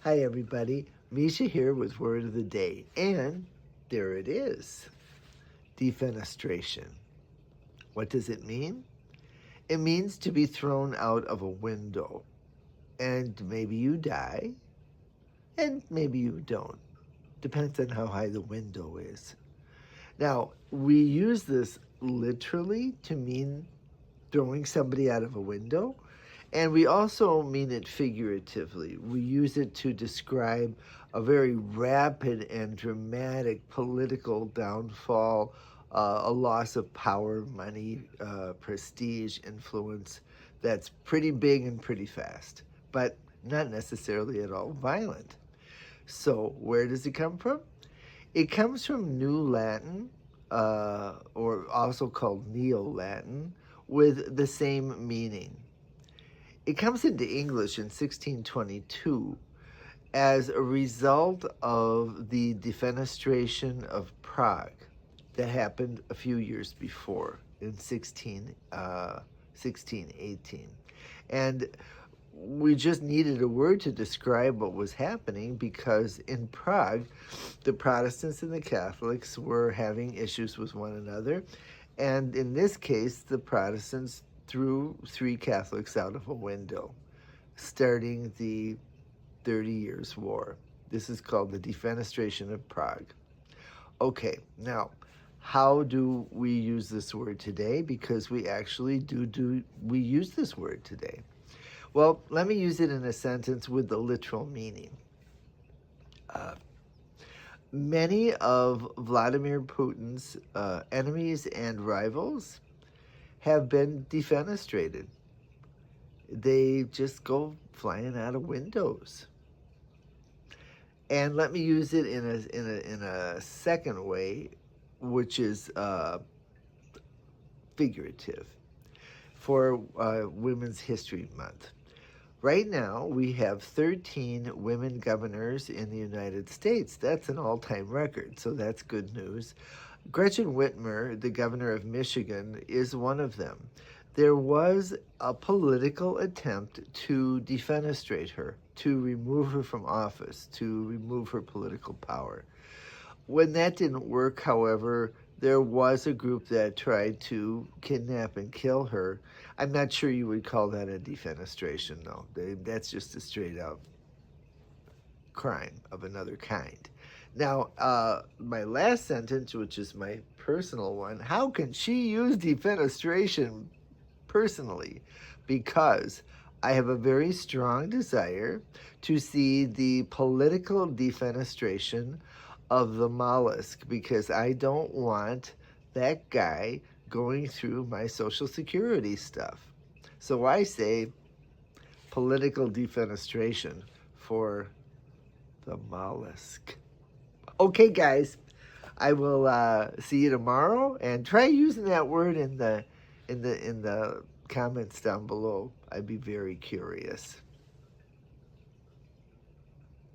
Hi everybody, Mischa here with Word of the Day, and there it is, defenestration. What does it mean? It means to be thrown out of a window, and maybe you die, and maybe you don't. Depends on how high the window is. Now, we use this literally to mean throwing somebody out of a window, and we also mean it figuratively. We use it to describe a very rapid and dramatic political downfall, a loss of power, money, prestige, influence that's pretty big and pretty fast, but not necessarily at all violent. So where does it come from? It comes from New Latin, or also called Neo-Latin, with the same meaning. It comes into English in 1622 as a result of the defenestration of Prague that happened a few years before in 1618. And we just needed a word to describe what was happening because in Prague, the Protestants and the Catholics were having issues with one another. And in this case, the Protestants threw 3 Catholics out of a window, starting the 30 Years' War. This is called the Defenestration of Prague. Okay, now, how do we use this word today? Because we actually we use this word today. Well, let me use it in a sentence with the literal meaning. Many of Vladimir Putin's enemies and rivals have been defenestrated. They just go flying out of windows. And let me use it in a second way, which is figurative, for Women's History Month. Right now, we have 13 women governors in the United States. That's an all-time record, so that's good news. Gretchen Whitmer, the governor of Michigan, is one of them. There was a political attempt to defenestrate her, to remove her from office, to remove her political power. When that didn't work, however, there was a group that tried to kidnap and kill her. I'm not sure you would call that a defenestration, though. That's just a straight-out crime of another kind. Now, my last sentence, which is my personal one, how can she use defenestration personally? Because I have a very strong desire to see the political defenestration of the mollusk, because I don't want that guy going through my Social Security stuff. So I say political defenestration for the mollusk. Okay, guys, I will see you tomorrow, and try using that word in the comments down below. I'd be very curious.